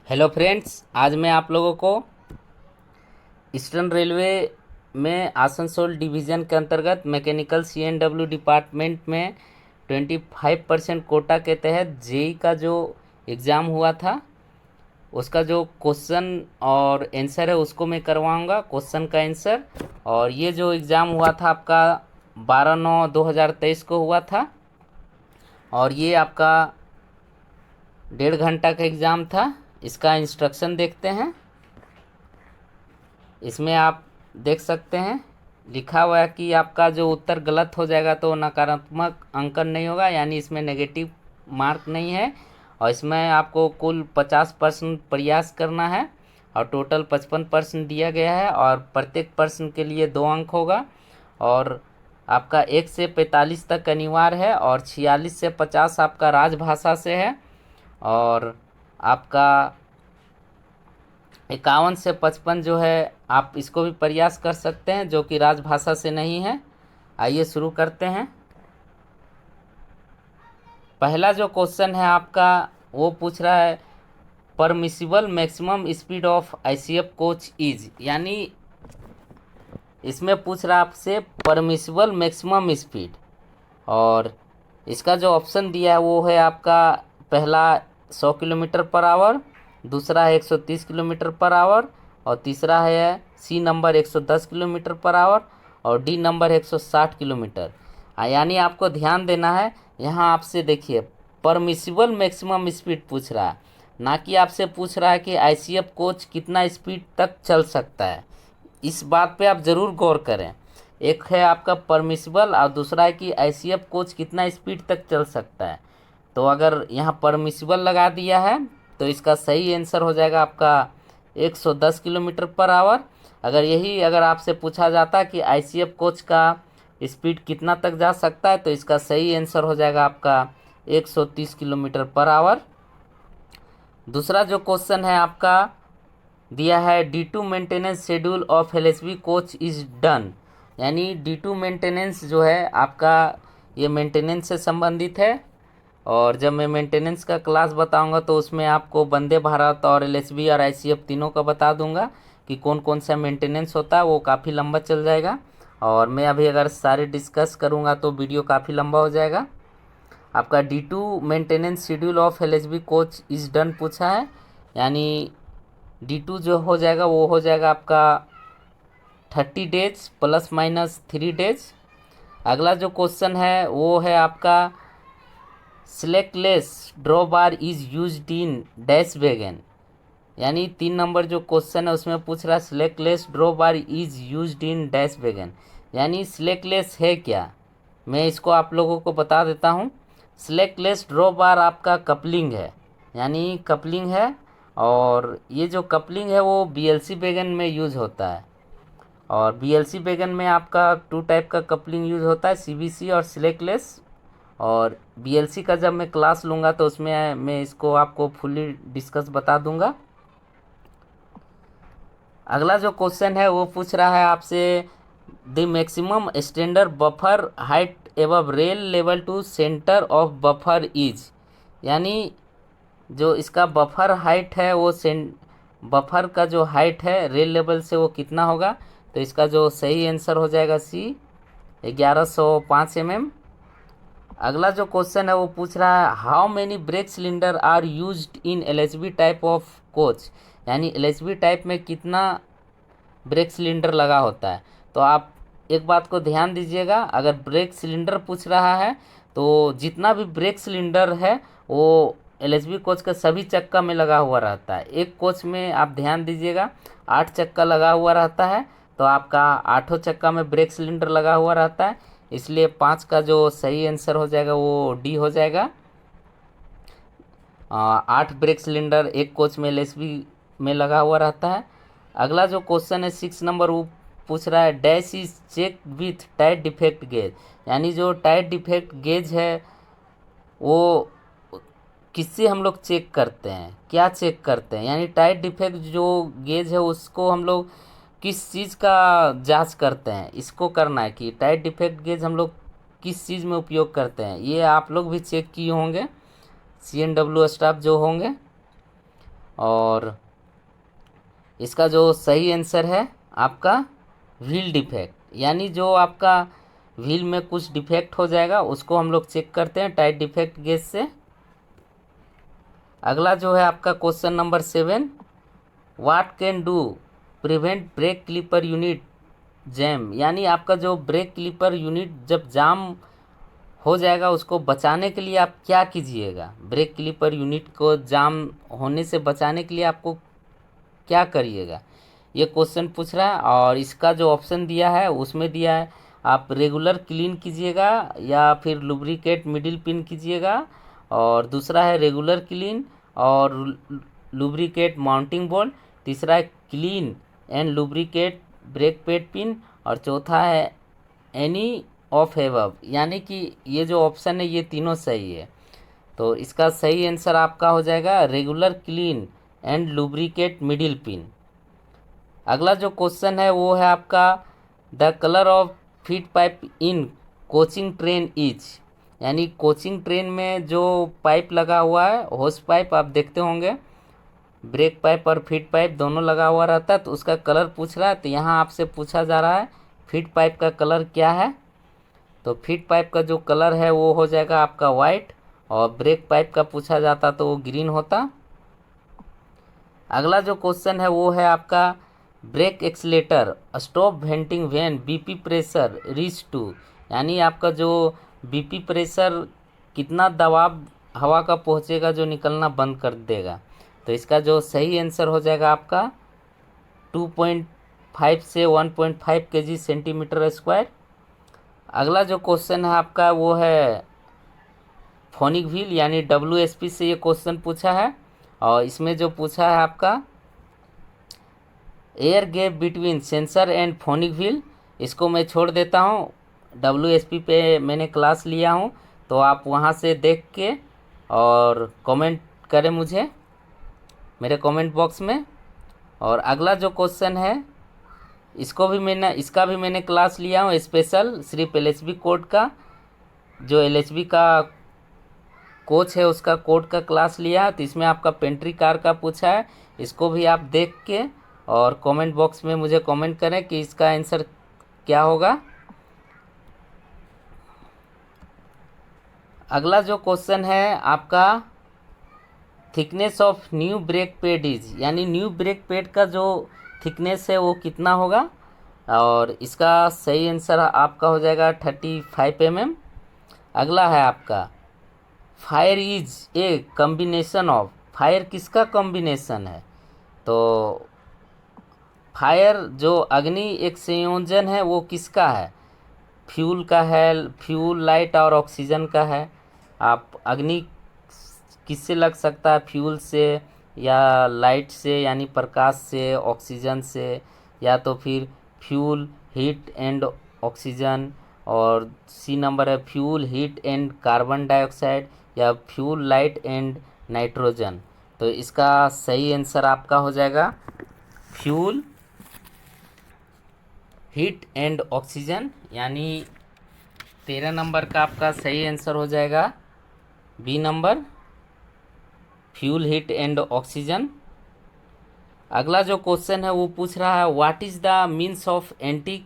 Hello friends, आज मैं आप लोगों को ईस्टर्न रेलवे में आसनसोल डिवीज़न के अंतर्गत मैकेनिकल CNW डिपार्टमेंट में 25% कोटा के तहत जेई का जो एग्ज़ाम हुआ था उसका जो क्वेश्चन और आंसर है उसको मैं करवाऊंगा, क्वेश्चन का आंसर। और ये जो एग्ज़ाम हुआ था आपका 12/9/2023 को हुआ था और ये आपका 1.5 घंटा का एग्ज़ाम था। इसका इंस्ट्रक्शन देखते हैं। इसमें आप देख सकते हैं लिखा हुआ है कि आपका जो उत्तर गलत हो जाएगा तो नकारात्मक अंकन नहीं होगा, यानी इसमें नेगेटिव मार्क नहीं है। और इसमें आपको कुल 50% प्रयास करना है और टोटल 55% दिया गया है और प्रत्येक प्रश्न के लिए 2 अंक होगा। और आपका 1 से 45 तक अनिवार्य है और 46 से 50 आपका राजभाषा से है और आपका 51 से 55 जो है आप इसको भी प्रयास कर सकते हैं जो कि राजभाषा से नहीं है। आइए शुरू करते हैं। पहला जो क्वेश्चन है आपका वो पूछ रहा है permissible maximum speed of ICF coach is, यानी इसमें पूछ रहा है आपसे परमिसिबल मैक्सिमम स्पीड। और इसका जो ऑप्शन दिया है वो है आपका पहला 100 किलोमीटर पर आवर, दूसरा है 130 किलोमीटर पर आवर और तीसरा है C number 110 kilometre per hour और डी नंबर 160 किलोमीटर। यानी आपको ध्यान देना है, यहाँ आपसे देखिए परमिसिबल मैक्सिमम स्पीड पूछ रहा है, ना कि आपसे पूछ रहा है कि ICF कोच कितना स्पीड तक चल सकता है। इस बात पे आप ज़रूर गौर करें। एक है आपका परमिसिबल और दूसरा है कि ICF कोच कितना स्पीड तक चल सकता है। तो अगर यहाँ परमिसिबल लगा दिया है तो इसका सही आंसर हो जाएगा आपका 110 किलोमीटर पर आवर। अगर आपसे पूछा जाता कि ICF कोच का स्पीड कितना तक जा सकता है तो इसका सही आंसर हो जाएगा आपका 130 किलोमीटर पर आवर। दूसरा जो क्वेश्चन है आपका दिया है D2 maintenance schedule of LHB coach is done, यानी D2 मेंटेनेंस जो है आपका ये मेंटेनेंस से संबंधित है। और जब मैं मेंटेनेंस का क्लास बताऊंगा तो उसमें आपको वंदे भारत और LHB और ICF तीनों का बता दूंगा कि कौन कौन सा मेंटेनेंस होता है। वो काफ़ी लंबा चल जाएगा और मैं अभी अगर सारे डिस्कस करूंगा तो वीडियो काफ़ी लंबा हो जाएगा। आपका D2 maintenance schedule of LHB coach is done पूछा है, यानी D2 जो हो जाएगा वो हो जाएगा आपका 30 डेज ±3 डेज। अगला जो क्वेश्चन है वो है आपका slackless draw bar is used in dash wagon, यानी 3 नंबर जो क्वेश्चन है उसमें पूछ रहा है slackless draw bar is used in dash wagon, यानी सिलेक्टलेस है क्या। मैं इसको आप लोगों को बता देता हूँ। सिलेक्टलेस ड्रॉ बार आपका कपलिंग है, यानी कपलिंग है। और ये जो कपलिंग है वो BLC वैगन में यूज़ होता है और BLC वैगन में आपका 2 टाइप का कपलिंग यूज़ होता है, CVC और सिलेक्टलेस। और BLC का जब मैं क्लास लूँगा तो उसमें मैं इसको आपको फुल्ली डिस्कस बता दूंगा। अगला जो क्वेश्चन है वो पूछ रहा है आपसे the maximum standard buffer height above rail level to centre of buffer is, यानी जो इसका बफर हाइट है वो बफर का जो हाइट है रेल लेवल से वो कितना होगा। तो इसका जो सही आंसर हो जाएगा C 1105 mm। अगला जो क्वेश्चन है वो पूछ रहा है how many brake cylinder are used in LHB type of coach, यानी LHB टाइप में कितना ब्रेक सिलेंडर लगा होता है। तो आप एक बात को ध्यान दीजिएगा, अगर ब्रेक सिलेंडर पूछ रहा है तो जितना भी ब्रेक सिलेंडर है वो LHB कोच का सभी चक्का में लगा हुआ रहता है। एक कोच में आप ध्यान दीजिएगा 8 चक्का लगा हुआ रहता है, तो आपका 8 चक्का में ब्रेक सिलेंडर लगा हुआ रहता है, इसलिए 5 का जो सही आंसर हो जाएगा वो D हो जाएगा। 8 ब्रेक सिलेंडर एक कोच में LHB में लगा हुआ रहता है। अगला जो क्वेश्चन है 6 नंबर वो पूछ रहा है dash is check with tight defect gauge, यानी जो टाइट डिफेक्ट गेज है वो किससे हम लोग चेक करते हैं, क्या चेक करते हैं, यानी टाइट डिफेक्ट जो गेज है उसको हम लोग किस चीज़ का जांच करते हैं। इसको करना है कि टाइट डिफेक्ट गेज हम लोग किस चीज़ में उपयोग करते हैं, ये आप लोग भी चेक किए होंगे CNW स्टाफ जो होंगे। और इसका जो सही आंसर है आपका व्हील डिफेक्ट, यानी जो आपका व्हील में कुछ डिफेक्ट हो जाएगा उसको हम लोग चेक करते हैं टाइट डिफेक्ट गेज से। अगला जो है आपका question number 7, what can do prevent brake caliper unit jam, यानी आपका जो ब्रेक क्लिपर यूनिट जब जाम हो जाएगा उसको बचाने के लिए आप क्या कीजिएगा। ब्रेक क्लिपर यूनिट को जाम होने से बचाने के लिए आपको क्या करिएगा, ये क्वेश्चन पूछ रहा है। और इसका जो ऑप्शन दिया है उसमें दिया है आप रेगुलर क्लीन कीजिएगा या फिर लुब्रिकेट मिडिल पिन कीजिएगा, और दूसरा है रेगुलर क्लीन और लुब्रिकेट माउंटिंग बोल्ट, तीसरा है clean and lubricate brake pad pin, और चौथा है एनी ऑफ एबव, यानी कि ये जो ऑप्शन है ये तीनों सही है। तो इसका सही आंसर आपका हो जाएगा regular clean and lubricate middle pin. अगला जो क्वेश्चन है वो है आपका the colour of feed pipe in coaching train is, यानी कोचिंग ट्रेन में जो पाइप लगा हुआ है होस पाइप आप देखते होंगे, ब्रेक पाइप और फीड पाइप दोनों लगा हुआ रहता है, तो उसका कलर पूछ रहा है। तो यहाँ आपसे पूछा जा रहा है फीड पाइप का कलर क्या है, तो फीड पाइप का जो कलर है वो हो जाएगा आपका वाइट, और ब्रेक पाइप का पूछा जाता तो वो ग्रीन होता। अगला जो क्वेश्चन है वो है आपका brake accelerator stop venting when BP pressure reach to, यानी आपका जो बीपी प्रेशर कितना दबाव हवा का पहुंचेगा जो निकलना बंद कर देगा। तो इसका जो सही आंसर हो जाएगा आपका 2.5 से 1.5 kg सेंटीमीटर स्क्वायर। अगला जो क्वेश्चन है आपका वो है फोनिक व्हील, यानी WSP से ये क्वेश्चन पूछा है, और इसमें जो पूछा है आपका air gap between sensor and phonic wheel, इसको मैं छोड़ देता हूँ, WSP पे मैंने क्लास लिया हूँ, तो आप वहाँ से देख के और कमेंट करें मुझे मेरे कमेंट बॉक्स में। और अगला जो क्वेश्चन है इसका भी मैंने क्लास लिया हूँ स्पेशल, सिर्फ LHB कोड का, जो LHB का कोच है उसका कोड का क्लास लिया है, तो इसमें आपका पेंट्री कार का पूछा है, इसको भी आप देख के और कमेंट बॉक्स में मुझे कमेंट करें कि इसका आंसर क्या होगा। अगला जो क्वेश्चन है आपका thickness of new brake pad is, यानी न्यू ब्रेक पैड का जो थिकनेस है वो कितना होगा, और इसका सही आंसर आपका हो जाएगा 35 mm। अगला है आपका fire is a combination of, fire किसका कॉम्बिनेशन है, तो फायर जो अग्नि एक संयोजन है वो किसका है, फ्यूल का है, फ्यूल लाइट और ऑक्सीजन का है। आप अग्नि किससे लग सकता है, फ्यूल से या लाइट से यानी प्रकाश से, ऑक्सीजन से, या तो फिर फ्यूल हीट एंड ऑक्सीजन, और सी नंबर है fuel heat and carbon dioxide, या फ्यूल लाइट एंड नाइट्रोजन। तो इसका सही आंसर आपका हो जाएगा फ्यूल हीट एंड ऑक्सीजन, यानी 13 नंबर का आपका सही आंसर हो जाएगा B number, fuel heat and oxygen. अगला जो क्वेश्चन है वो पूछ रहा है what is the means of anti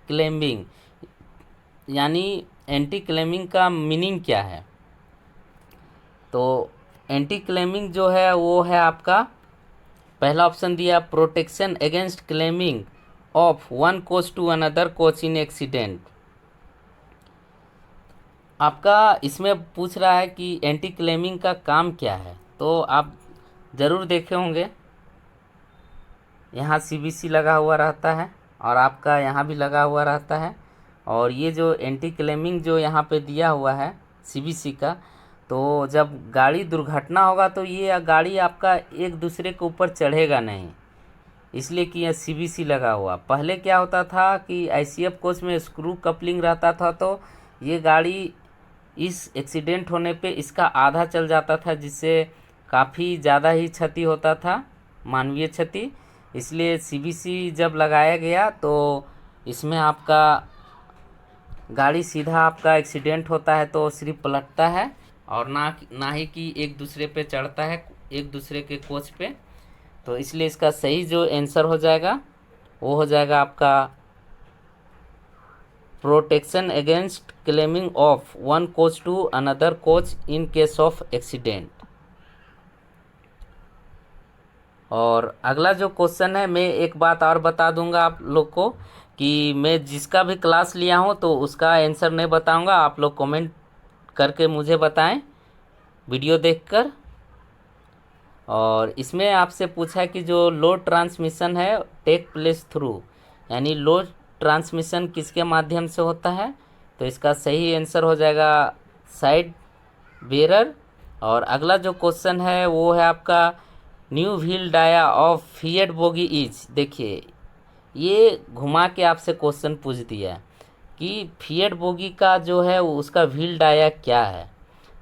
climbing, यानी एंटी क्लेम्बिंग का मीनिंग क्या है। तो एंटी क्लेम्बिंग जो है वो है आपका पहला ऑप्शन दिया protection against climbing of one coach to another coach in accident. आपका इसमें पूछ रहा है कि एंटी क्लेमिंग का काम क्या है, तो आप ज़रूर देखे होंगे यहाँ CBC लगा हुआ रहता है और आपका यहाँ भी लगा हुआ रहता है, और ये जो एंटी क्लेमिंग जो यहाँ पे दिया हुआ है CBC का, तो जब गाड़ी दुर्घटना होगा तो ये गाड़ी आपका एक दूसरे के ऊपर चढ़ेगा नहीं, इसलिए कि यह CBC लगा हुआ। पहले क्या होता था कि ICF कोच में स्क्रू कपलिंग रहता था, तो ये गाड़ी इस एक्सीडेंट होने पे इसका आधा चल जाता था, जिससे काफ़ी ज़्यादा ही क्षति होता था, मानवीय क्षति। इसलिए CBC जब लगाया गया तो इसमें आपका गाड़ी सीधा आपका एक्सीडेंट होता है तो सिर्फ पलटता है, और ना ही कि एक दूसरे पे चढ़ता है एक दूसरे के कोच पे। तो इसलिए इसका सही जो आंसर हो जाएगा वो हो जाएगा आपका protection against climbing of one coach to another coach in case of accident. और अगला जो क्वेश्चन है, मैं एक बात और बता दूंगा आप लोग को कि मैं जिसका भी क्लास लिया हूँ तो उसका आंसर नहीं बताऊंगा, आप लोग कमेंट करके मुझे बताएं वीडियो देखकर। और इसमें आपसे पूछा कि जो लोड ट्रांसमिशन है टेक प्लेस थ्रू, यानी लोड ट्रांसमिशन किसके माध्यम से होता है, तो इसका सही आंसर हो जाएगा साइड बेरर। और अगला जो क्वेश्चन है वो है आपका new wheel dia of Fiat bogie is. देखिए ये घुमा के आपसे क्वेश्चन पूछ दिया कि फिएट बोगी का जो है उसका व्हील डाया क्या है।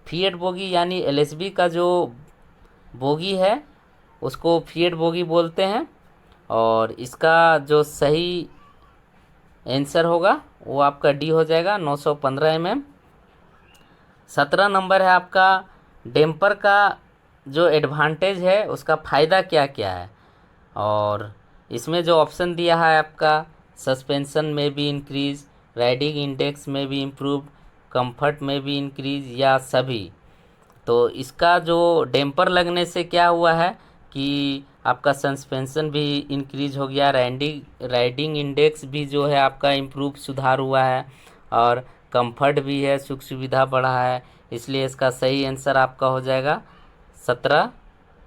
फिएट बोगी यानी एलएसबी का जो बोगी है उसको फिएट बोगी बोलते हैं। और इसका जो सही आंसर होगा वो आपका डी हो जाएगा 915 mm। 17 नंबर है आपका डैम्पर का जो एडवांटेज है उसका फ़ायदा क्या क्या है। और इसमें जो ऑप्शन दिया है आपका सस्पेंशन में भी इंक्रीज, राइडिंग इंडेक्स में भी इम्प्रूव, कंफर्ट में भी इंक्रीज या सभी। तो इसका जो डैम्पर लगने से क्या हुआ है कि आपका सस्पेंशन भी इंक्रीज हो गया, राइडिंग इंडेक्स भी जो है आपका इम्प्रूव सुधार हुआ है, और कंफर्ट भी है, सुख सुविधा बढ़ा है। इसलिए इसका सही आंसर आपका हो जाएगा 17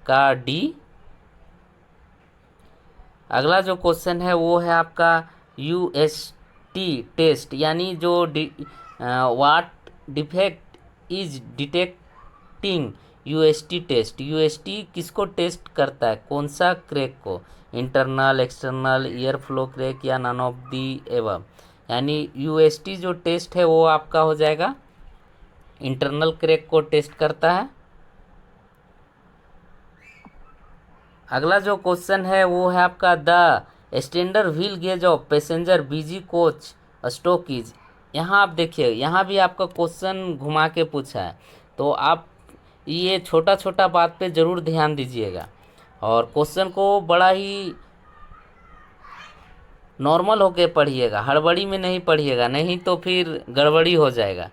का डी। अगला जो क्वेश्चन है वो है आपका यूएसटी टेस्ट, यानी जो what defect is detecting UST test. UST किसको टेस्ट करता है, कौन सा क्रैक को, internal, external, air flow crack या नन ऑफ दी एवब। यानी यूएसटी जो टेस्ट है वो आपका हो जाएगा इंटरनल क्रैक को टेस्ट करता है। अगला जो क्वेश्चन है वो है आपका the standard wheel gauge of passenger BG coach stocks. यहाँ आप देखिए यहाँ भी आपका क्वेश्चन घुमा के पूछा है, तो आप ये छोटा छोटा बात पे ज़रूर ध्यान दीजिएगा और क्वेश्चन को बड़ा ही नॉर्मल होके पढ़िएगा, हड़बड़ी में नहीं पढ़िएगा, नहीं तो फिर गड़बड़ी हो जाएगा।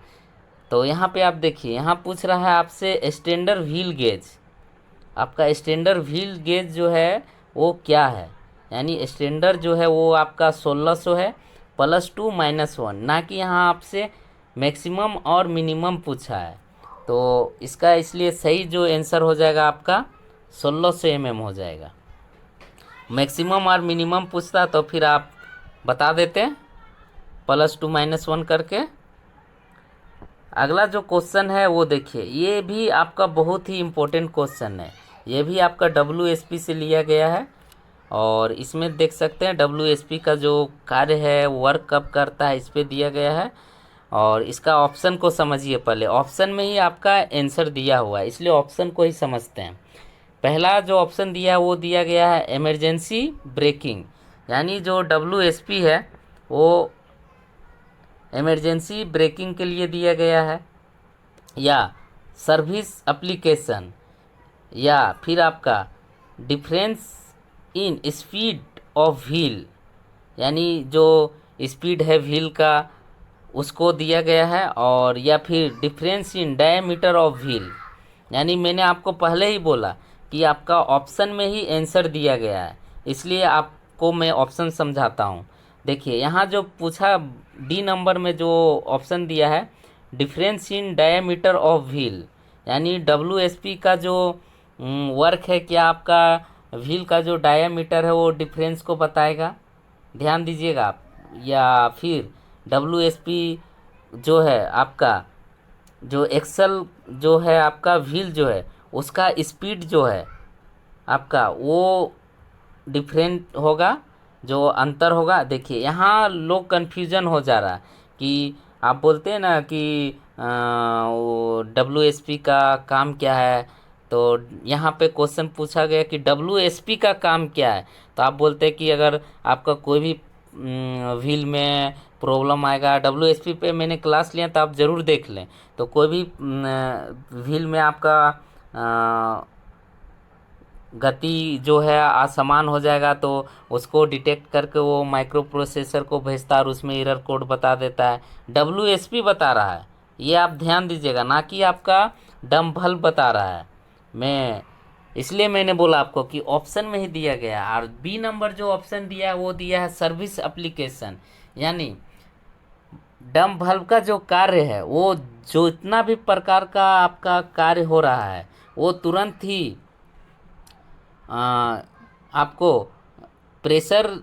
तो यहाँ पे आप देखिए यहाँ पूछ रहा है आपसे स्टैंडर्ड व्हील गेज। आपका स्टैंडर्ड व्हील गेज जो है वो क्या है, यानी स्टैंडर्ड जो है वो आपका 1600 है +2 -1, ना कि यहाँ आपसे मैक्सिमम और मिनिमम पूछा है। तो इसका इसलिए सही जो आंसर हो जाएगा आपका 1600 mm हो जाएगा। मैक्सिमम और मिनिमम पूछता तो फिर आप बता देते +2 -1 करके। अगला जो क्वेश्चन है वो देखिए ये भी आपका बहुत ही इम्पोर्टेंट क्वेश्चन है, ये भी आपका WSP से लिया गया है। और इसमें देख सकते हैं WSP का जो कार्य है वर्क कब करता है इस पर दिया गया है। और इसका ऑप्शन को समझिए, पहले ऑप्शन में ही आपका आंसर दिया हुआ है, इसलिए ऑप्शन को ही समझते हैं। पहला जो ऑप्शन दिया है वो दिया गया है इमरजेंसी ब्रेकिंग, यानी जो WSP है वो इमरजेंसी ब्रेकिंग के लिए दिया गया है, या सर्विस एप्लीकेशन, या फिर आपका difference in speed of wheel, यानी जो स्पीड है व्हील का उसको दिया गया है, और या फिर difference in diameter of wheel. यानी मैंने आपको पहले ही बोला कि आपका ऑप्शन में ही आंसर दिया गया है, इसलिए आपको मैं ऑप्शन समझाता हूँ। देखिए यहाँ जो पूछा डी नंबर में जो ऑप्शन दिया है difference in diameter of wheel, यानी WSP का जो वर्क है, क्या आपका व्हील का जो डायमीटर है वो डिफरेंस को बताएगा, ध्यान दीजिएगा आप। या फिर WSP जो है आपका जो एक्सल जो है आपका व्हील जो है उसका स्पीड जो है आपका वो डिफरेंट होगा, जो अंतर होगा। देखिए यहाँ लोग कन्फ्यूजन हो जा रहा है कि आप बोलते हैं ना कि वो WSP का काम क्या है, तो यहाँ पे क्वेश्चन पूछा गया कि WSP का काम क्या है, तो आप बोलते हैं कि अगर आपका कोई भी व्हील में प्रॉब्लम आएगा, WSP पे मैंने क्लास लिया तो आप ज़रूर देख लें। तो कोई भी व्हील में आपका गति जो है असमान हो जाएगा तो उसको डिटेक्ट करके वो माइक्रो प्रोसेसर को भेजता है और उसमें एरर कोड बता देता है। WSP बता रहा है, ये आप ध्यान दीजिएगा, ना कि आपका डम बल्ब बता रहा है। मैं इसलिए मैंने बोला आपको कि ऑप्शन में ही दिया गया है। और बी नंबर जो ऑप्शन दिया है वो दिया है सर्विस एप्लीकेशन, यानी डम बल्ब का जो कार्य है वो जो इतना भी प्रकार का आपका कार्य हो रहा है वो तुरंत ही आपको प्रेशर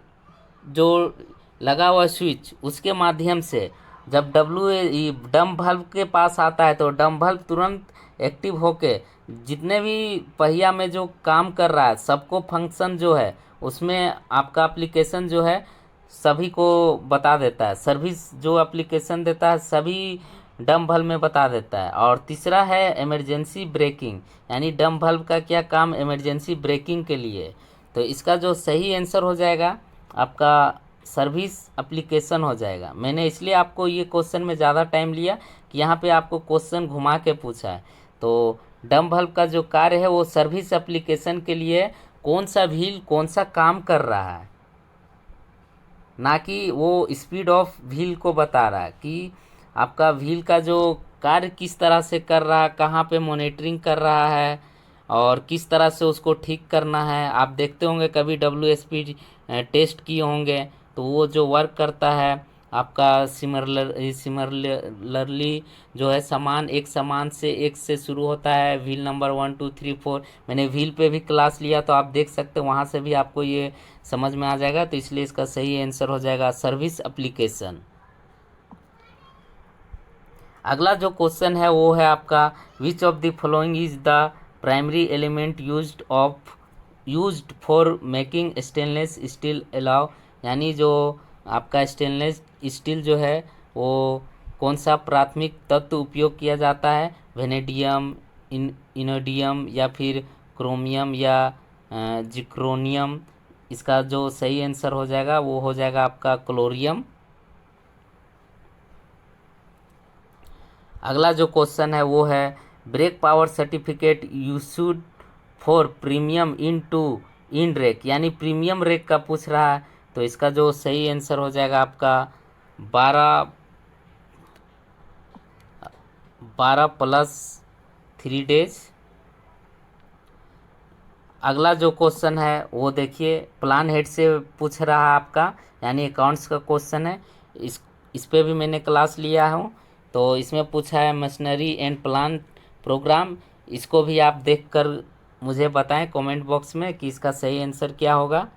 जो लगा हुआ स्विच उसके माध्यम से जब डम बल्ब के पास आता है तो डम बल्ब तुरंत एक्टिव होके जितने भी पहिया में जो काम कर रहा है सबको फंक्शन जो है उसमें आपका एप्लीकेशन जो है सभी को बता देता है। सर्विस जो एप्लीकेशन देता है सभी डम बल्ब में बता देता है। और तीसरा है इमरजेंसी ब्रेकिंग, यानी डम बल्ब का क्या काम इमरजेंसी ब्रेकिंग के लिए। तो इसका जो सही आंसर हो जाएगा आपका सर्विस एप्लीकेशन हो जाएगा। मैंने इसलिए आपको ये क्वेश्चन में ज़्यादा टाइम लिया कि यहाँ पे आपको क्वेश्चन घुमा के पूछा है। तो डम बल्ब का जो कार्य है वो सर्विस एप्लीकेशन के लिए कौन सा व्हील कौन सा काम कर रहा है, ना कि वो स्पीड ऑफ व्हील को बता रहा है कि आपका व्हील का जो कार्य किस तरह से कर रहा है, कहाँ पे मॉनिटरिंग कर रहा है और किस तरह से उसको ठीक करना है। आप देखते होंगे कभी WSP टेस्ट किए होंगे तो वो जो वर्क करता है आपका सिमिलरली जो है समान एक से शुरू होता है, व्हील नंबर 1 2 3 4। मैंने व्हील पे भी क्लास लिया तो आप देख सकते हैं, वहाँ से भी आपको ये समझ में आ जाएगा। तो इसलिए इसका सही आंसर हो जाएगा सर्विस एप्लीकेशन। अगला जो क्वेश्चन है वो है आपका which of the following is the primary element used for making stainless steel allow, यानी जो आपका स्टेनलेस स्टील जो है वो कौन सा प्राथमिक तत्व उपयोग किया जाता है, वेनेडियम, इनोडियम या फिर क्रोमियम या जिक्रोनियम। इसका जो सही आंसर हो जाएगा वो हो जाएगा आपका क्लोरियम। अगला जो क्वेश्चन है वो है brake power certificate used for premium in rake, यानी प्रीमियम रेक का पूछ रहा है। तो इसका जो सही आंसर हो जाएगा आपका 12+3 days। अगला जो क्वेश्चन है वो देखिए प्लान हेड से पूछ रहा है आपका, यानी अकाउंट्स का क्वेश्चन है। इस पे भी मैंने क्लास लिया हूँ। तो इसमें पूछा है मशीनरी एंड प्लान प्रोग्राम। इसको भी आप देखकर मुझे बताएं कमेंट बॉक्स में कि इसका सही आंसर क्या होगा।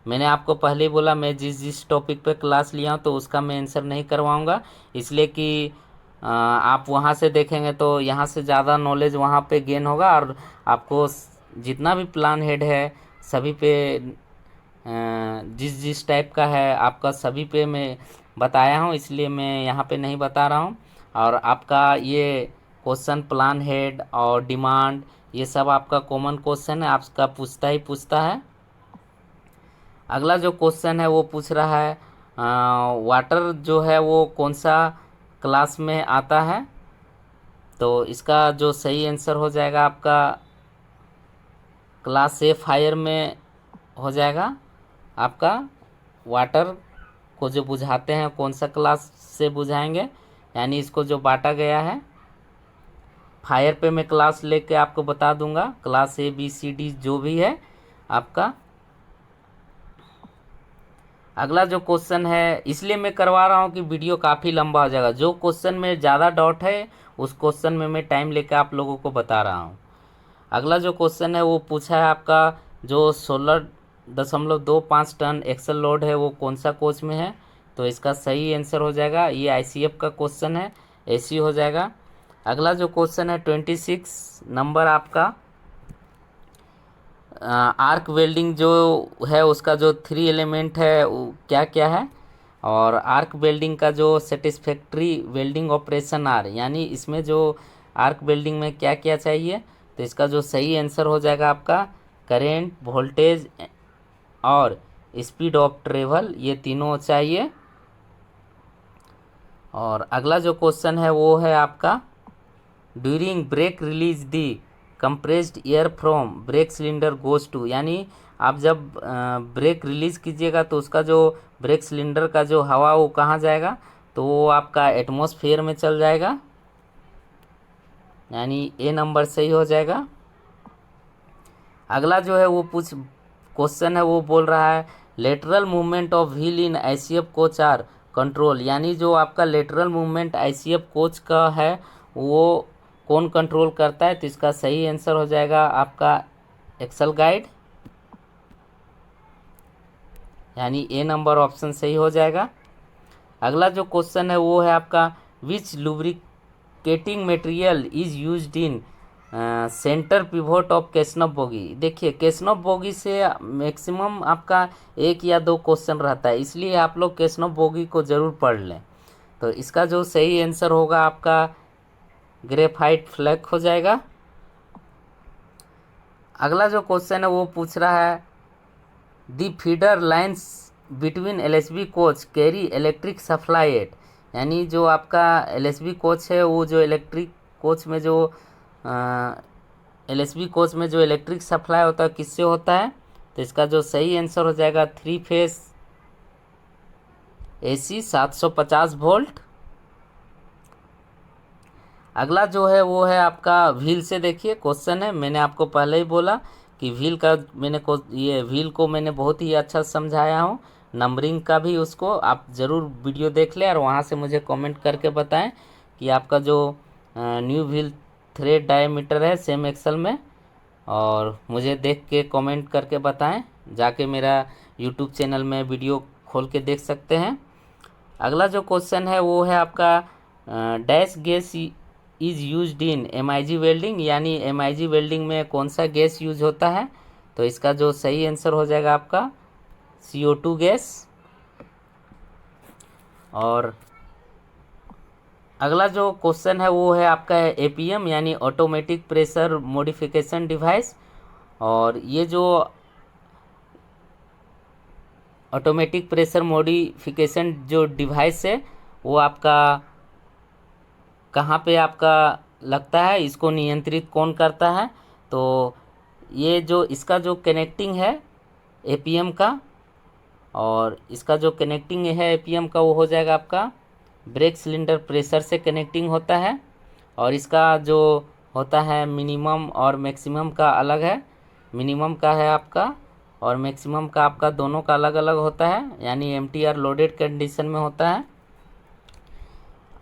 मैंने आपको पहले ही बोला मैं जिस टॉपिक पे क्लास लिया हूँ तो उसका मैं आंसर नहीं करवाऊँगा, इसलिए कि आप वहाँ से देखेंगे तो यहाँ से ज़्यादा नॉलेज वहाँ पे गेन होगा। और आपको जितना भी प्लान हेड है सभी पे जिस टाइप का है आपका सभी पे मैं बताया हूँ, इसलिए मैं यहाँ पे नहीं बता रहा हूँ। और आपका ये क्वेश्चन प्लान हेड और डिमांड ये सब आपका कॉमन क्वेश्चन है, आपका पूछता है। अगला जो क्वेश्चन है वो पूछ रहा है वाटर जो है वो कौन सा क्लास में आता है। तो इसका जो सही आंसर हो जाएगा आपका क्लास ए फायर में हो जाएगा। आपका वाटर को जो बुझाते हैं कौन सा क्लास से बुझाएंगे, यानी इसको जो बांटा गया है फायर पे मैं क्लास लेके आपको बता दूंगा, क्लास ABCD जो भी है आपका। अगला जो क्वेश्चन है इसलिए मैं करवा रहा हूँ कि वीडियो काफ़ी लंबा हो जाएगा। जो क्वेश्चन में ज़्यादा डाउट है उस क्वेश्चन में मैं टाइम लेके आप लोगों को बता रहा हूँ। अगला जो क्वेश्चन है वो पूछा है आपका जो 16.25 टन एक्सल लोड है वो कौन सा कोच में है। तो इसका सही आंसर हो जाएगा, ये ICF का क्वेश्चन है, AC हो जाएगा। अगला जो क्वेश्चन है 26 नंबर आपका आर्क वेल्डिंग जो है उसका जो 3 एलिमेंट है वो क्या क्या है, और आर्क वेल्डिंग का जो सेटिस्फैक्ट्री वेल्डिंग ऑपरेशन आर, यानी इसमें जो आर्क वेल्डिंग में क्या क्या चाहिए। तो इसका जो सही आंसर हो जाएगा आपका करेंट, वोल्टेज और स्पीड ऑफ ट्रेवल, ये तीनों चाहिए। और अगला जो क्वेश्चन है वो है आपका during brake release the compressed air from brake cylinder goes to, यानी आप जब ब्रेक रिलीज़ कीजिएगा तो उसका जो ब्रेक सिलेंडर का जो हवा वो कहाँ जाएगा, तो वो आपका एटमॉस्फेयर में चल जाएगा, यानी ए नंबर सही हो जाएगा। अगला जो है वो क्वेश्चन है वो बोल रहा है lateral movement of wheel in ICF coach are control, यानी जो आपका लेटरल मूवमेंट आईसीएफ कोच का है वो कौन कंट्रोल करता है, तो इसका सही आंसर हो जाएगा आपका एक्सल गाइड, यानी ए नंबर ऑप्शन सही हो जाएगा। अगला जो क्वेश्चन है वो है आपका which lubricating material is used in center pivot of casnub bogie. देखिए केशनफ बोगी से मैक्सिमम आपका एक या दो क्वेश्चन रहता है, इसलिए आप लोग केशनफ बोगी को ज़रूर पढ़ लें। तो इसका जो सही आंसर होगा आपका ग्रेफाइट फ्लैग हो जाएगा। अगला जो क्वेश्चन है वो पूछ रहा है the feeder lines between LSB coach carry electric supply at, यानी जो आपका एलएसबी कोच है वो जो इलेक्ट्रिक कोच में जो एलएसबी कोच में जो इलेक्ट्रिक सप्लाई होता है किससे होता है, तो इसका जो सही आंसर हो जाएगा 3 फेस एसी 750 वोल्ट। अगला जो है वो है आपका व्हील से, देखिए क्वेश्चन है, मैंने आपको पहले ही बोला कि व्हील का ये व्हील को मैंने बहुत ही अच्छा समझाया हूँ, नंबरिंग का भी उसको आप ज़रूर वीडियो देख लें और वहाँ से मुझे कमेंट करके बताएं कि आपका जो न्यू व्हील थ्रेड डायमीटर है सेम एक्सल में, और मुझे देख के कमेंट करके बताएं, जाके मेरा यूट्यूब चैनल में वीडियो खोल के देख सकते हैं। अगला जो क्वेश्चन है वो है आपका dash gas is used in MIG welding, यानी एमआईजी वेल्डिंग में कौन सा गैस यूज होता है, तो इसका जो सही आंसर हो जाएगा आपका CO2 गैस। और अगला जो क्वेश्चन है वो है आपका APM यानी ऑटोमेटिक प्रेशर मॉडिफिकेशन डिवाइस, और ये जो ऑटोमेटिक प्रेशर मॉडिफिकेशन जो डिवाइस है वो आपका कहाँ पे आपका लगता है, इसको नियंत्रित कौन करता है, तो ये जो इसका जो कनेक्टिंग है APM का, और इसका जो कनेक्टिंग है APM का वो हो जाएगा आपका ब्रेक सिलेंडर प्रेशर से कनेक्टिंग होता है, और इसका जो होता है मिनिमम और मैक्सिमम का अलग है, मिनिमम का है आपका और मैक्सिमम का आपका दोनों का अलग अलग होता है, यानी MTR लोडेड कंडीशन में होता है।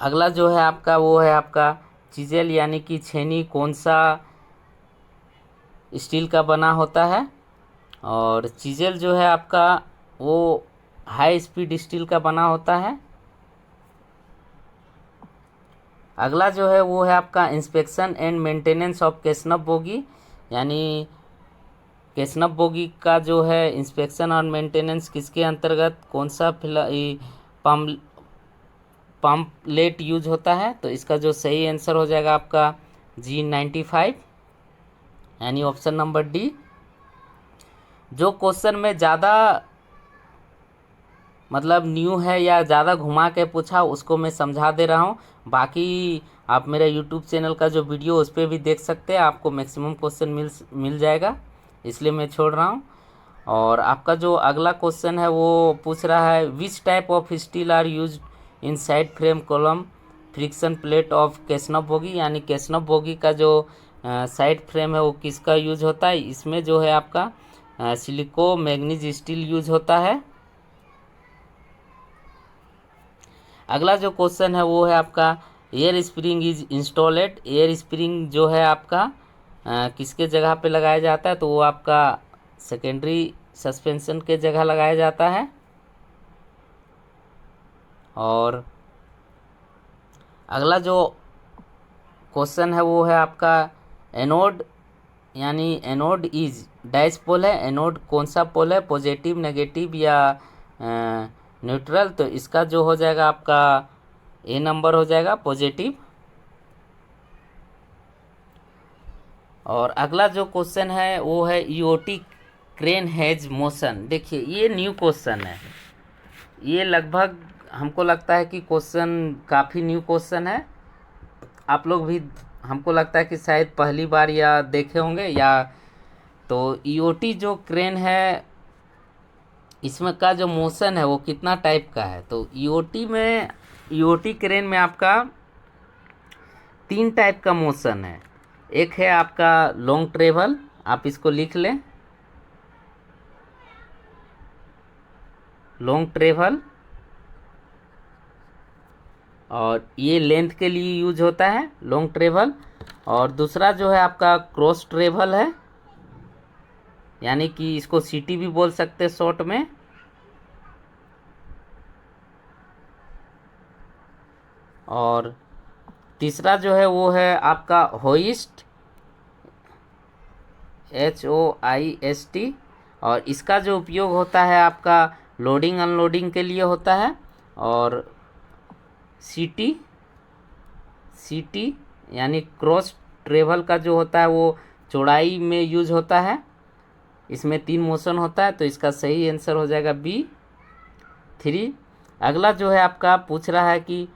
अगला जो है आपका वो है आपका चिजेल, यानी कि छेनी कौन सा स्टील का बना होता है, और चिजेल जो है आपका वो हाई स्पीड स्टील का बना होता है। अगला जो है वो है आपका inspection and maintenance of casnub bogie, यानी केशनफ बोगी का जो है इंस्पेक्शन और मेंटेनेंस किसके अंतर्गत कौन सा पम्पलेट यूज होता है, तो इसका जो सही आंसर हो जाएगा आपका G95, यानी ऑप्शन नंबर डी। जो क्वेश्चन में ज़्यादा मतलब न्यू है या ज़्यादा घुमा के पूछा उसको मैं समझा दे रहा हूँ, बाकी आप मेरे यूट्यूब चैनल का जो वीडियो उस पर भी देख सकते हैं, आपको मैक्सिमम क्वेश्चन मिल जाएगा, इसलिए मैं छोड़ रहा हूँ। और आपका जो अगला क्वेश्चन है वो पूछ रहा है which type of steel are use in side frame column friction plate of casnub bogie, यानी केशनफ बोगी का जो साइड फ्रेम है वो किसका यूज होता है, इसमें जो है आपका सिलिको मैग्नीज स्टील यूज होता है। अगला जो क्वेश्चन है वो है आपका air spring is installed, air spring जो है आपका किसके जगह पे लगाया जाता है, तो वो आपका सेकेंडरी सस्पेंशन के जगह लगाया जाता है। और अगला जो क्वेश्चन है वो है आपका एनोड, यानी एनोड इज डैश पोल है, एनोड कौन सा पोल है, पॉजिटिव नेगेटिव या न्यूट्रल, तो इसका जो हो जाएगा आपका ए नंबर हो जाएगा पॉजिटिव। और अगला जो क्वेश्चन है वो है ईओटी क्रेन हैज मोशन, देखिए ये न्यू क्वेश्चन है, ये लगभग हमको लगता है कि क्वेश्चन काफ़ी न्यू क्वेश्चन है, आप लोग भी हमको लगता है कि शायद पहली बार या देखे होंगे या। तो ईओटी जो क्रेन है इसमें का जो मोशन है वो कितना टाइप का है। तो ईओटी क्रेन में आपका 3 टाइप का मोशन है। एक है आपका लॉन्ग ट्रेवल, आप इसको लिख लें, लॉन्ग ट्रेवल, और ये लेंथ के लिए यूज होता है लॉन्ग ट्रेवल। और दूसरा जो है आपका क्रॉस ट्रेवल है, यानी कि इसको सिटी भी बोल सकते हैं शॉर्ट में। और तीसरा जो है वो है आपका होइस्ट, HOIST। और इसका जो उपयोग होता है आपका लोडिंग अनलोडिंग के लिए होता है। और सीटी यानी क्रॉस ट्रेवल का जो होता है वो चौड़ाई में यूज होता है। इसमें 3 मोशन होता है, तो इसका सही आंसर हो जाएगा B3। अगला जो है आपका पूछ रहा है कि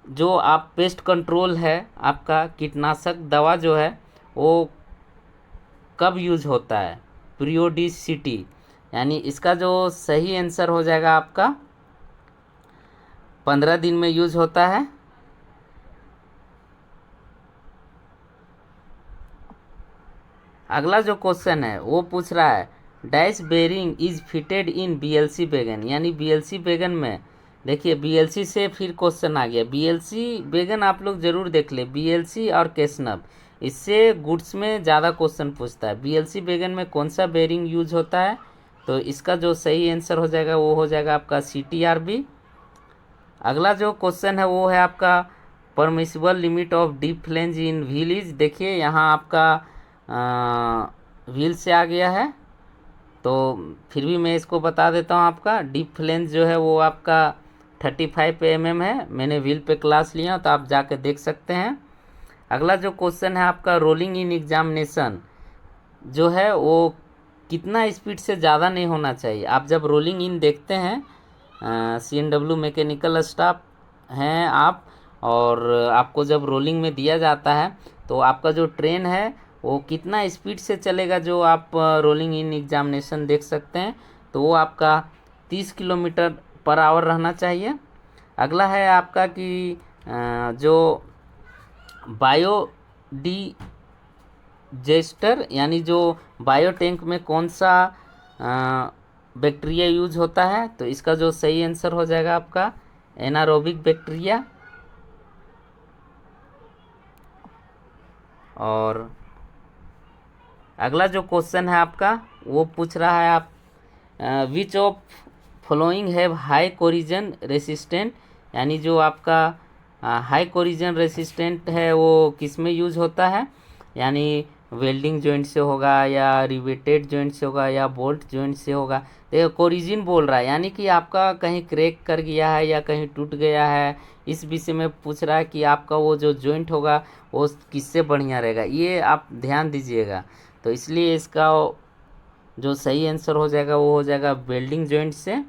जो आप पेस्ट कंट्रोल है, आपका कीटनाशक दवा जो है वो कब यूज होता है, पीरियोडिसिटी, यानी इसका जो सही आंसर हो जाएगा आपका 15 दिन में यूज होता है। अगला जो क्वेश्चन है वो पूछ रहा है dash bearing is fitted in BLC wagon, यानी BLC वैगन में देखिए BLC से फिर क्वेश्चन आ गया। BLC वैगन आप लोग जरूर देख ले, BLC और कैसनव, इससे गुड्स में ज़्यादा क्वेश्चन पूछता है। BLC वैगन में कौन सा बेरिंग यूज होता है, तो इसका जो सही आंसर हो जाएगा वो हो जाएगा आपका CTRB। अगला जो क्वेश्चन है वो है आपका permissible limit of deep flange in wheel is. देखिए यहाँ आपका व्हील से आ गया है, तो फिर भी मैं इसको बता देता हूँ। आपका डीप फ्लेंज जो है वो आपका 35 mm है। मैंने व्हील पे क्लास लिया तो आप जाके देख सकते हैं। अगला जो क्वेश्चन है आपका रोलिंग इन एग्जामिनेशन जो है वो कितना स्पीड से ज़्यादा नहीं होना चाहिए। आप जब रोलिंग इन देखते हैं, CNW मैकेनिकल स्टाफ हैं आप, और आपको जब रोलिंग में दिया जाता है तो आपका जो ट्रेन है वो कितना स्पीड से चलेगा, जो आप रोलिंग इन एग्जामिनेशन देख सकते हैं, तो वो आपका 30 किलोमीटर पर आवर रहना चाहिए। अगला है आपका कि जो बायोडिजेस्टर यानी जो बायो टैंक में कौन सा बैक्टीरिया यूज होता है, तो इसका जो सही आंसर हो जाएगा आपका एनारोबिक बैक्टीरिया। और अगला जो क्वेश्चन है आपका वो पूछ रहा है आप which of following have high corrosion resistant, यानी जो आपका हाई कोरिजन रेसिस्टेंट है वो किस में यूज होता है, यानी वेल्डिंग जॉइंट से होगा या रिवेटेड जॉइंट से होगा या बोल्ट जॉइंट से होगा। देखो कोरिजन बोल रहा है, यानी कि आपका कहीं क्रैक कर गया है या कहीं टूट गया है, इस विषय में पूछ रहा है कि आपका वो जो जॉइंट होगा वो किससे बढ़िया रहेगा, ये आप ध्यान दीजिएगा। तो इसलिए इसका जो सही आंसर हो जाएगा वो हो जाएगा वेल्डिंग जॉइंट से।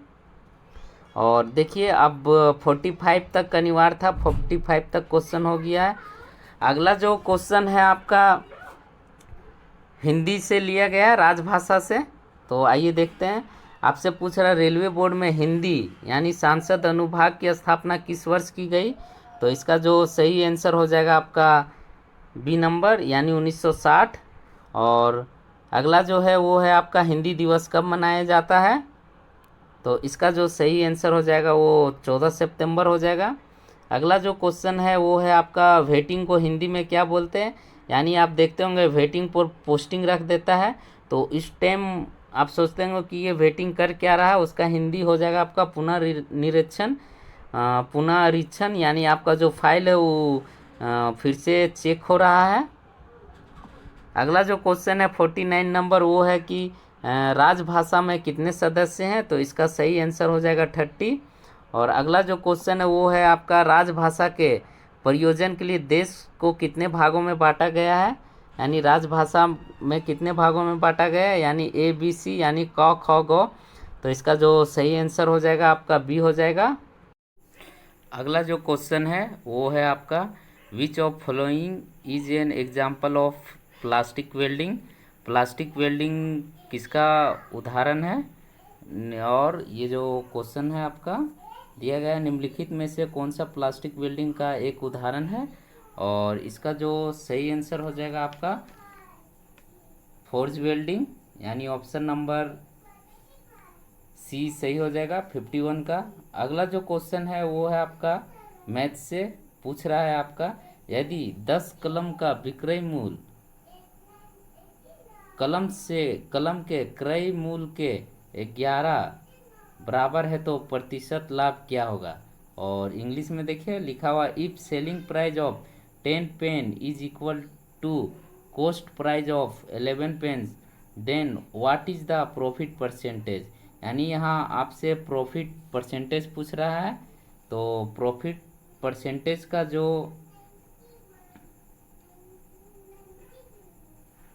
और देखिए अब 45 तक अनिवार्य था, 45 तक क्वेश्चन हो गया है। अगला जो क्वेश्चन है आपका हिंदी से लिया गया, राजभाषा से। तो आइए देखते हैं। आपसे पूछ रहा रेलवे बोर्ड में हिंदी यानी सांसद अनुभाग की स्थापना किस वर्ष की गई, तो इसका जो सही आंसर हो जाएगा आपका B नंबर यानी 1960। और अगला जो है वो है आपका हिंदी दिवस कब मनाया जाता है, तो इसका जो सही आंसर हो जाएगा वो 14 सितंबर हो जाएगा। अगला जो क्वेश्चन है वो है आपका वेटिंग को हिंदी में क्या बोलते हैं, यानी आप देखते होंगे वेटिंग पर पोस्टिंग रख देता है, तो इस टाइम आप सोचते होंगे कि ये वेटिंग कर क्या रहा है, उसका हिंदी हो जाएगा आपका पुनर्निरीक्षण। पुनरीक्षण यानी आपका जो फाइल है वो फिर से चेक हो रहा है। अगला जो क्वेश्चन है 49 नंबर, वो है कि राजभाषा में कितने सदस्य हैं, तो इसका सही आंसर हो जाएगा 30। और अगला जो क्वेश्चन है वो है आपका राजभाषा के प्रयोजन के लिए देश को कितने भागों में बांटा गया है, यानी राजभाषा में कितने भागों में बांटा गया है, यानी ABC यानी क ख ग, तो इसका जो सही आंसर हो जाएगा आपका B हो जाएगा। अगला जो क्वेश्चन है वो है आपका which of following is an example of plastic welding. Plastic welding किसका उदाहरण है। और ये जो क्वेश्चन है आपका दिया गया है, निम्नलिखित में से कौन सा प्लास्टिक वेल्डिंग का एक उदाहरण है। और इसका जो सही आंसर हो जाएगा आपका फोर्ज वेल्डिंग, यानी ऑप्शन नंबर सी सही हो जाएगा 51 का। अगला जो क्वेश्चन है वो है आपका मैथ से पूछ रहा है आपका, यदि 10 कलम का विक्रय मूल्य कलम के क्रय मूल्य के 11 बराबर है तो प्रतिशत लाभ क्या होगा। और इंग्लिश में देखिए लिखा हुआ, if selling price of 10 pen is equal to cost price of 11 pen then what is the profit percentage. यानी यहाँ आपसे प्रॉफिट परसेंटेज पूछ रहा है। तो प्रॉफिट परसेंटेज का जो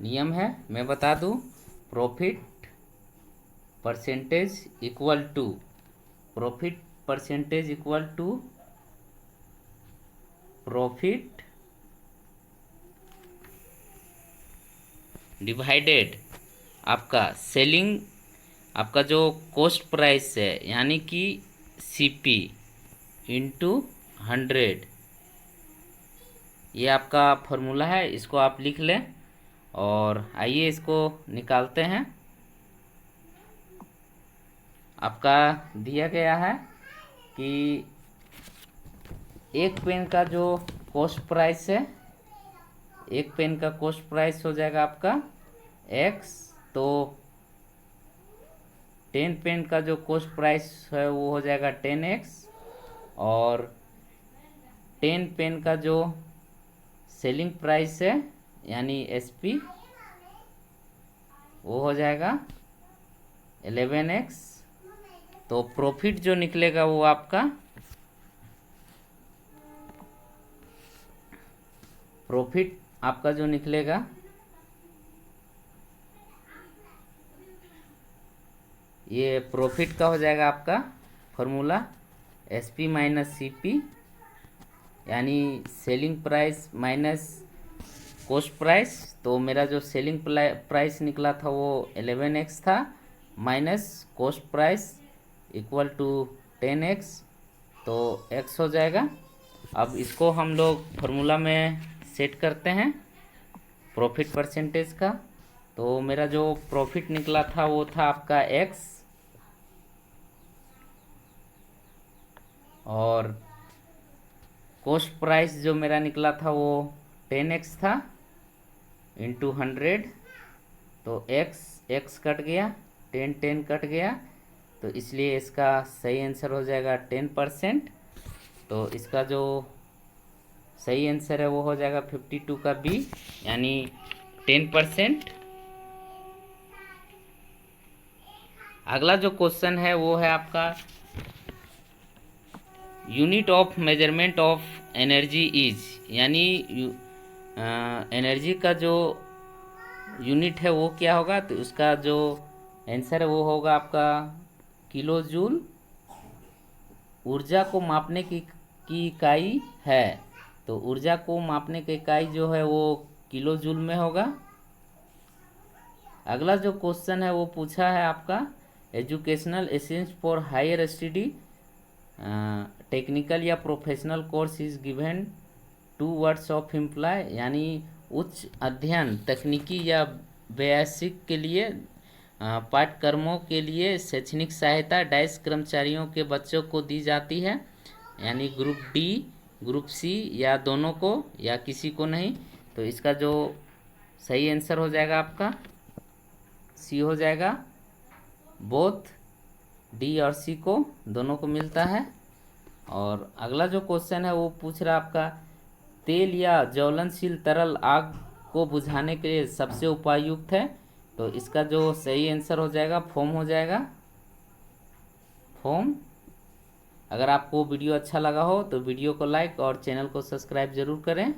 नियम है मैं बता दूं, profit percentage equal to profit divided आपका सेलिंग, आपका जो कॉस्ट प्राइस है यानी कि सीपी इंटू 100। ये आपका फॉर्मूला है, इसको आप लिख लें। और आइए इसको निकालते हैं। आपका दिया गया है कि एक पेन का जो कॉस्ट प्राइस है, एक पेन का कॉस्ट प्राइस हो जाएगा आपका x। तो 10 पेन का जो कॉस्ट प्राइस है वो हो जाएगा 10x। और 10 पेन का जो सेलिंग प्राइस है यानी SP वो हो जाएगा 11x। तो प्रॉफिट जो निकलेगा वो आपका जो निकलेगा ये प्रॉफिट का हो जाएगा आपका फॉर्मूला SP माइनस CP, यानी selling price minus cost price. तो मेरा जो सेलिंग प्राइस निकला था वो 11x था, minus cost price equal to 10x, तो x हो जाएगा। अब इसको हम लोग फार्मूला में सेट करते हैं प्रॉफिट परसेंटेज का। तो मेरा जो प्रॉफिट निकला था वो था आपका x, और कॉस्ट प्राइस जो मेरा निकला था वो 10x था इंटू 100। तो x कट गया, 10 कट गया, तो इसलिए इसका सही आंसर हो जाएगा 10%। तो इसका जो सही आंसर है वो हो जाएगा 52 का B, यानी 10%। अगला जो क्वेश्चन है वो है आपका unit of measurement of energy is, यानी एनर्जी का जो यूनिट है वो क्या होगा। तो उसका जो आंसर है वो होगा आपका किलो जूल। ऊर्जा को मापने की इकाई है, तो ऊर्जा को मापने की इकाई जो है वो किलो जूल में होगा। अगला जो क्वेश्चन है वो पूछा है आपका educational assistance for higher study technical या professional course is given to wards of employee, यानी उच्च अध्ययन तकनीकी या व्यावसायिक के लिए पाठ्यक्रमों के लिए शैक्षणिक सहायता डैश कर्मचारियों के बच्चों को दी जाती है, यानी ग्रुप डी, ग्रुप सी, या दोनों को या किसी को नहीं। तो इसका जो सही आंसर हो जाएगा आपका सी हो जाएगा, बोथ डी और सी को दोनों को मिलता है। और अगला जो क्वेश्चन है वो पूछ रहा है आपका तेल या ज्वलनशील तरल आग को बुझाने के लिए सबसे उपयुक्त है। तो इसका जो सही आंसर हो जाएगा फोम हो जाएगा, फोम। अगर आपको वीडियो अच्छा लगा हो तो वीडियो को लाइक और चैनल को सब्सक्राइब जरूर करें।